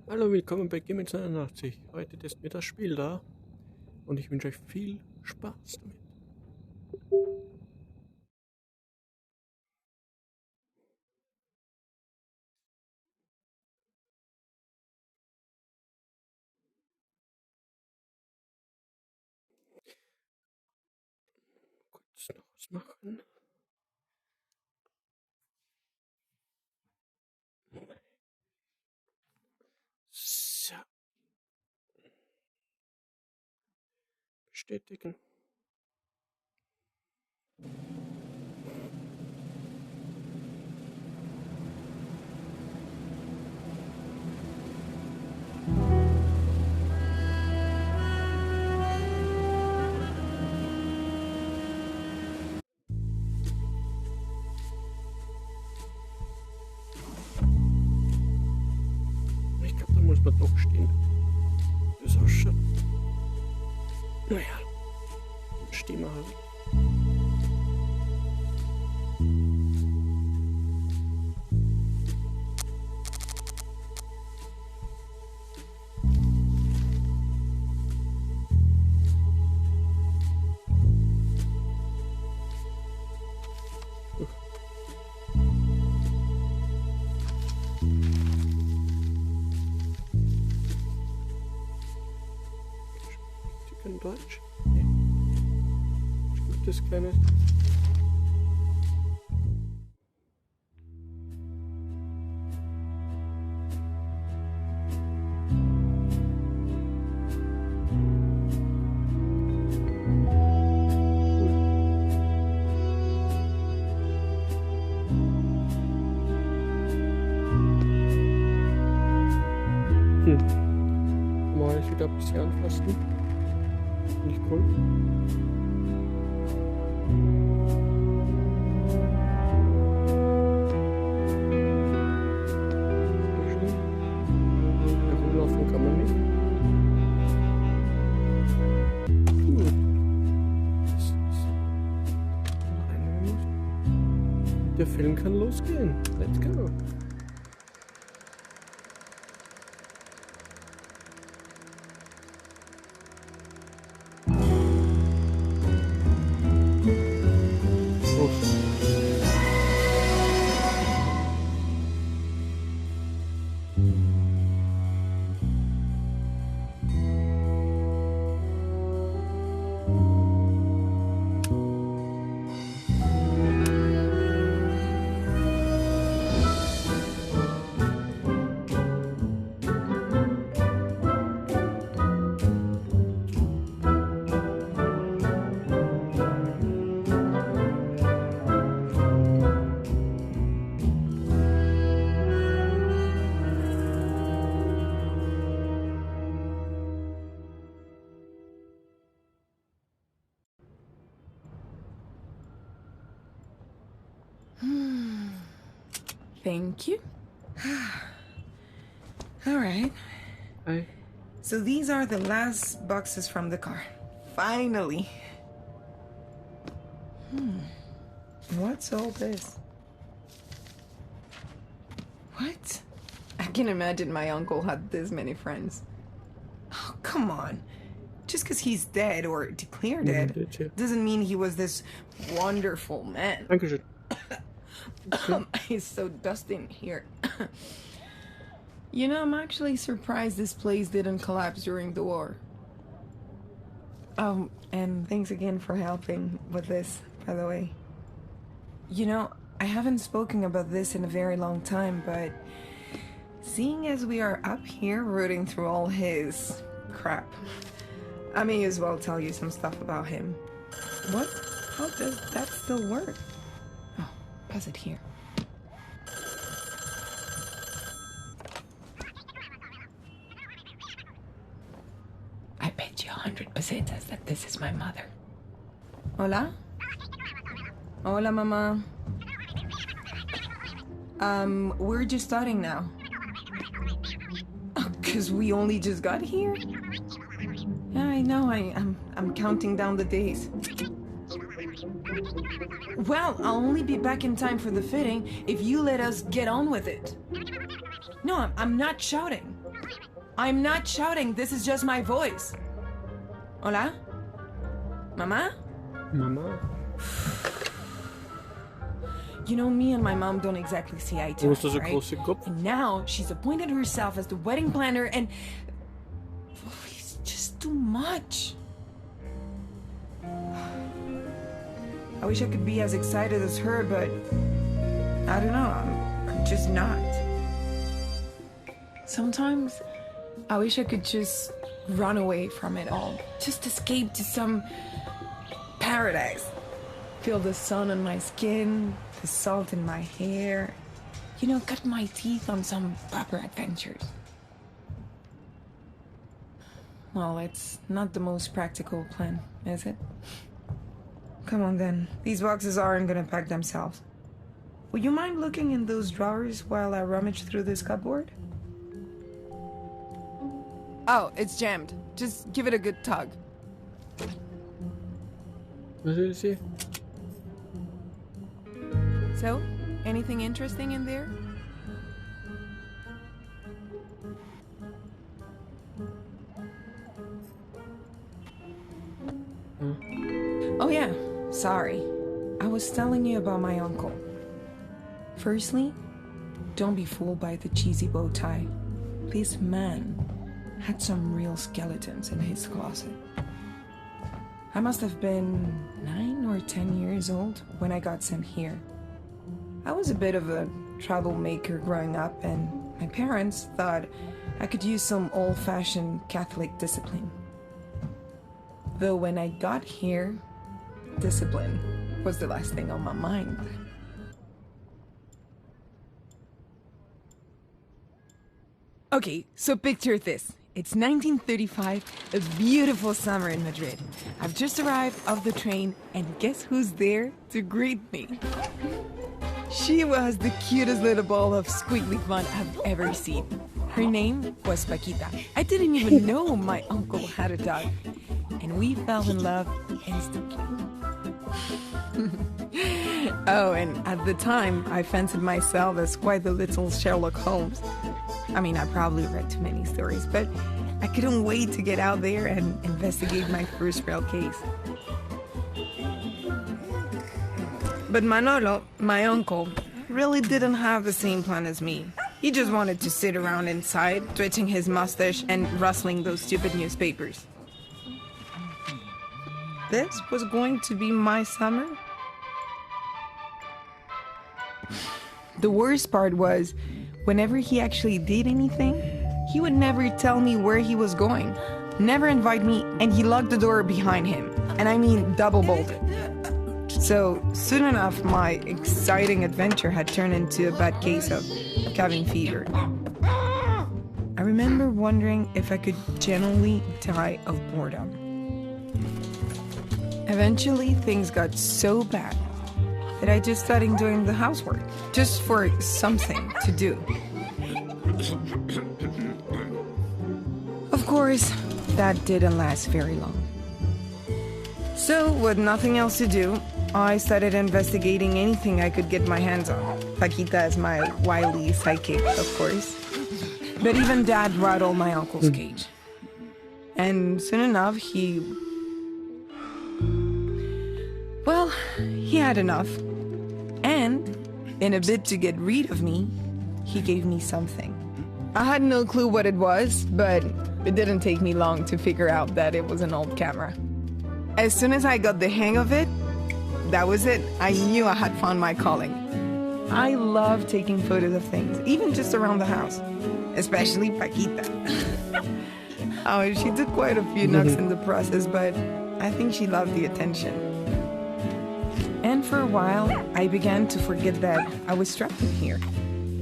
Hallo, willkommen bei Game 82. Heute testen wir das Spiel da und ich wünsche euch viel Spaß damit. Kurz noch was machen. So. Bestätigen. Ich glaube, da muss man doch stehen. Das ausschaut. Naja, dann stehen wir halt. In Deutsch? Nee. Spielt das kleine. Mal wieder ein bisschen anfassen. Nicht cool. Sehr schön. Herumlaufen kann man nicht. Gut. Der Film kann losgehen. Let's go. Thank you. All right. Hi. So these are the last boxes from the car. Finally. What's all this? What? I can imagine my uncle had this many friends. Oh, come on. Just because he's dead or declared dead doesn't mean he was this wonderful man. Dankeschön. It's so dusty in here. You know, I'm actually surprised this place didn't collapse during the war. Oh, and thanks again for helping with this, by the way. You know, I haven't spoken about this in a very long time, but seeing as we are up here rooting through all his crap, I may as well tell you some stuff about him. What? How does that still work? Oh, pass it here. I bet you 100% says that this is my mother. Hola? Hola, mama. We're just starting now. Cause we only just got here? Yeah, I know, I'm counting down the days. Well, I'll only be back in time for the fitting if you let us get on with it. No, I'm not shouting. I'm not shouting, this is just my voice. Hola? Mama? Mama? You know, me and my mom don't exactly see eye to Wo eye, ist da so right? große Kopf? And now she's appointed herself as the wedding planner and... it's just too much. I wish I could be as excited as her, but... I don't know, I'm just not. Sometimes, I wish I could just run away from it all. Just escape to some paradise. Feel the sun on my skin, the salt in my hair. You know, cut my teeth on some proper adventures. Well, it's not the most practical plan, is it? Come on then, these boxes aren't gonna pack themselves. Would you mind looking in those drawers while I rummage through this cupboard? Oh, it's jammed. Just give it a good tug. Was ist hier? So, anything interesting in there? Oh yeah, sorry. I was telling you about my uncle. Firstly, don't be fooled by the cheesy bow tie. This man had some real skeletons in his closet. I must have been 9 or 10 years old when I got sent here. I was a bit of a troublemaker growing up, and my parents thought I could use some old-fashioned Catholic discipline. Though when I got here, discipline was the last thing on my mind. Okay, so picture this. It's 1935, a beautiful summer in Madrid. I've just arrived off the train, and guess who's there to greet me? She was the cutest little ball of squiggly fun I've ever seen. Her name was Paquita. I didn't even know my uncle had a dog, and we fell in love instantly. Oh, and at the time, I fancied myself as quite the little Sherlock Holmes. I mean, I probably read too many stories, but I couldn't wait to get out there and investigate my first real case. But Manolo, my uncle, really didn't have the same plan as me. He just wanted to sit around inside, twitching his mustache and rustling those stupid newspapers. This was going to be my summer? The worst part was, whenever he actually did anything, he would never tell me where he was going, never invite me, and he locked the door behind him. And I mean double-bolted. So, soon enough, my exciting adventure had turned into a bad case of cabin fever. I remember wondering if I could genuinely die of boredom. Eventually, things got so bad that I just started doing the housework, just for something to do. Of course, that didn't last very long. So, with nothing else to do, I started investigating anything I could get my hands on. Paquita is my wily sidekick, of course. But even Dad rattled my uncle's cage. And soon enough, he had enough. And, in a bid to get rid of me, he gave me something. I had no clue what it was, but it didn't take me long to figure out that it was an old camera. As soon as I got the hang of it, that was it. I knew I had found my calling. I love taking photos of things, even just around the house. Especially Paquita. Oh, she took quite a few knocks in the process, but I think she loved the attention. And for a while, I began to forget that I was trapped in here.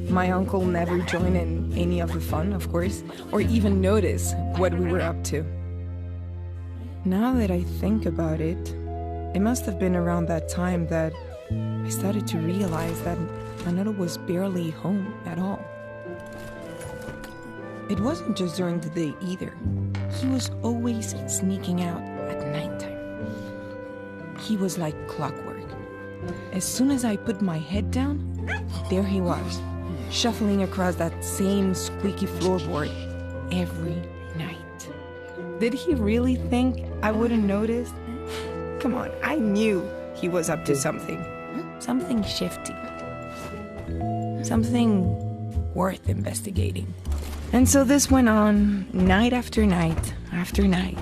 My uncle never joined in any of the fun, of course, or even noticed what we were up to. Now that I think about it, it must have been around that time that I started to realize that Manolo was barely home at all. It wasn't just during the day either. He was always sneaking out at nighttime. He was like clockwork. As soon as I put my head down, there he was, shuffling across that same squeaky floorboard, every night. Did he really think I wouldn't notice? Come on, I knew he was up to something. Something shifty. Something worth investigating. And so this went on night after night after night.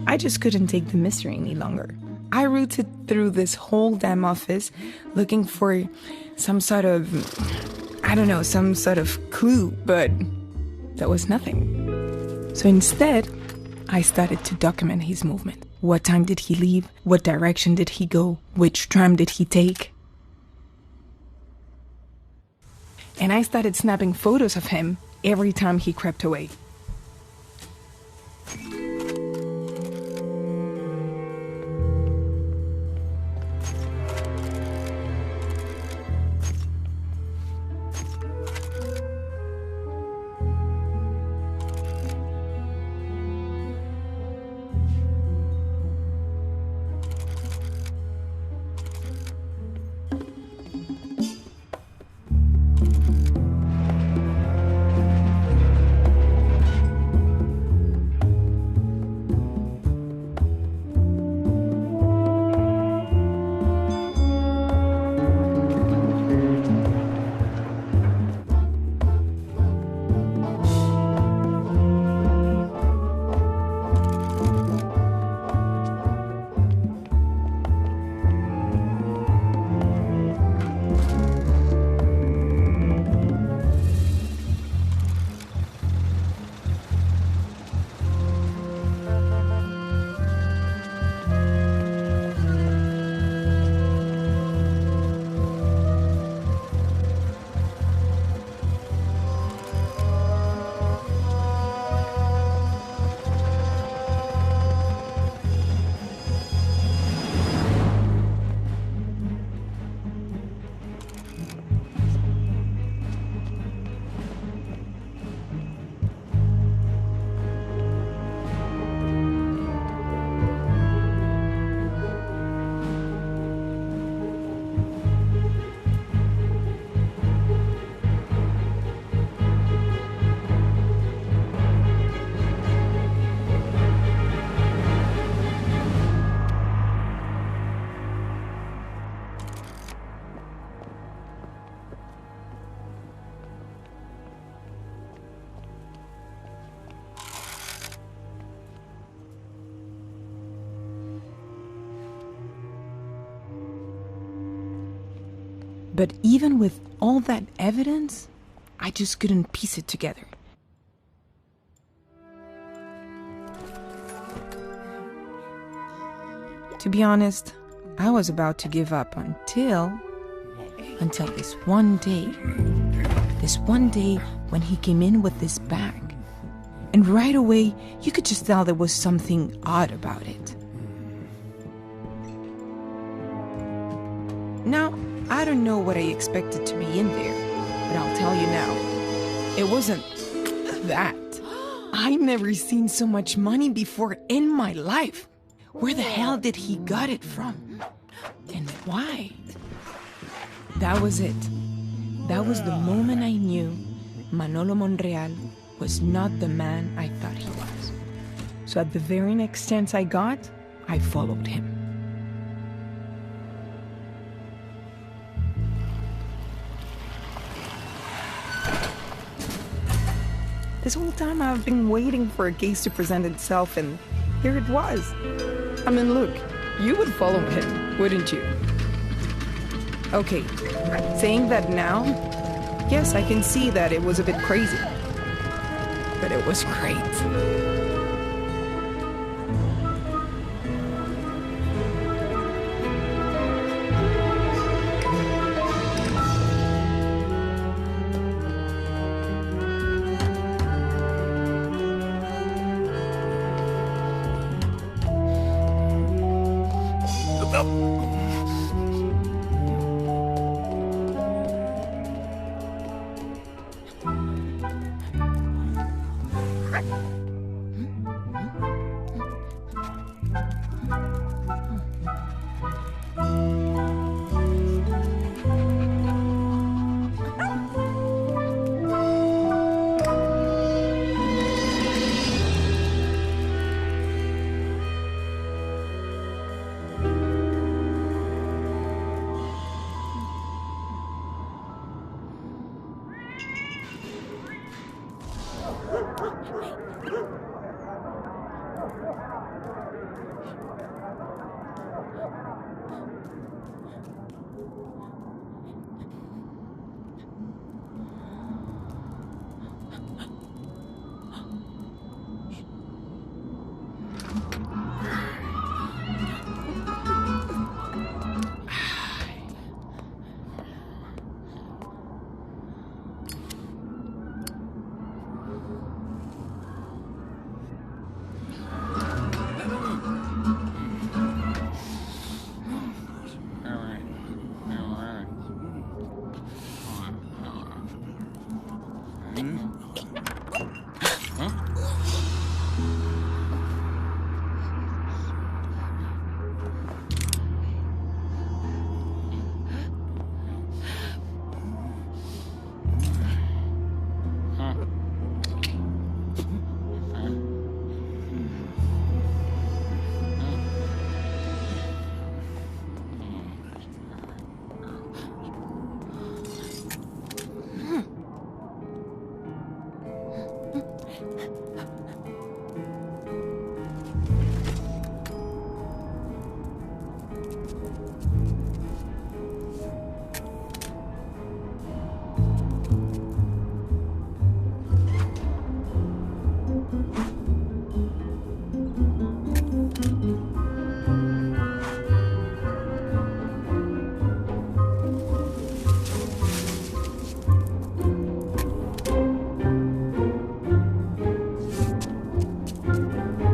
I just couldn't take the mystery any longer. I rooted through this whole damn office looking for some sort of, some sort of clue, but there was nothing. So instead, I started to document his movement. What time did he leave? What direction did he go? Which tram did he take? And I started snapping photos of him every time he crept away. But even with all that evidence, I just couldn't piece it together. To be honest, I was about to give up until this one day. This one day when he came in with this bag. And right away, you could just tell there was something odd about it. Now, I don't know what I expected to be in there, but I'll tell you now, it wasn't that. I never seen so much money before in my life. Where the hell did he got it from? And why? That was it. That was the moment I knew Manolo Monreal was not the man I thought he was. So at the very next chance I got, I followed him. This whole time I've been waiting for a case to present itself, and here it was. I mean, look, you would follow him, wouldn't you? Okay, saying that now, yes, I can see that it was a bit crazy. But it was great.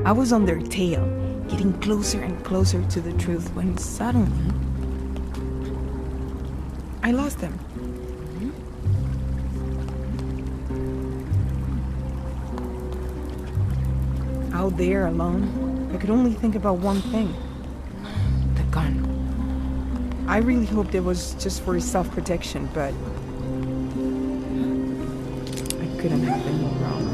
I was on their tail, getting closer and closer to the truth when suddenly I lost them. Out there alone, I could only think about one thing. The gun. I really hoped it was just for self-protection, but I couldn't have been more wrong.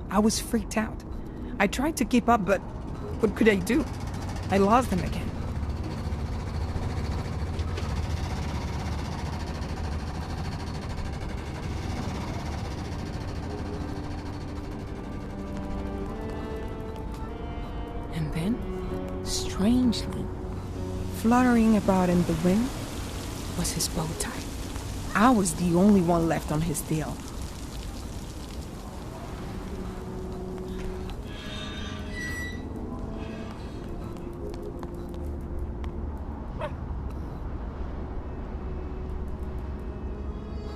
I was freaked out. I tried to keep up, but what could I do? I lost them again. And then, strangely, fluttering about in the wind was his bow tie. I was the only one left on his tail.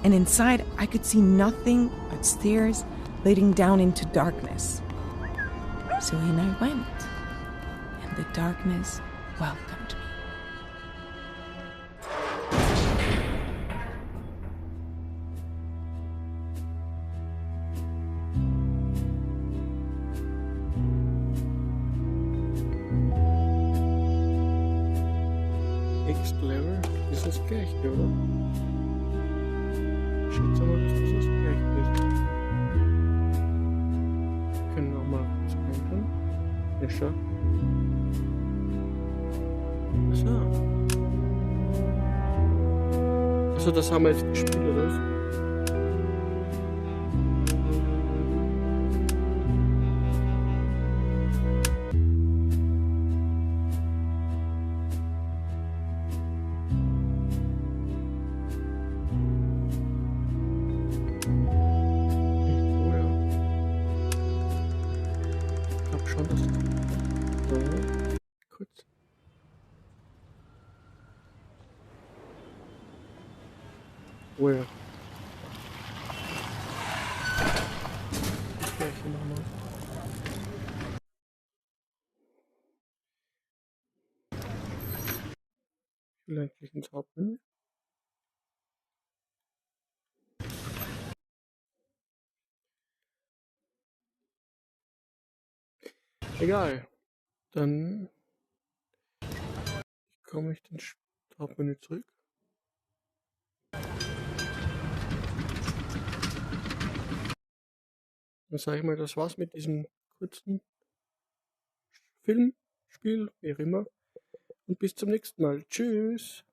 And inside, I could see nothing but stairs leading down into darkness. So in I went, and the darkness welcomed me. Next Level ist das gleiche, oder? Ich schätze mal, dass das gleiche ist. Wir können auch mal kurz reintun. Ja, schau. Achso. Achso, das haben wir jetzt gespielt, oder was? Schon das. So. Kurz. Where? Das gleiche nochmal. Ich will eigentlich ins Hauptmenü. Egal. Dann komme ich ins Hauptmenü zurück. Dann sage ich mal, das war's mit diesem kurzen Film, Spiel, wie auch immer. Und bis zum nächsten Mal. Tschüss.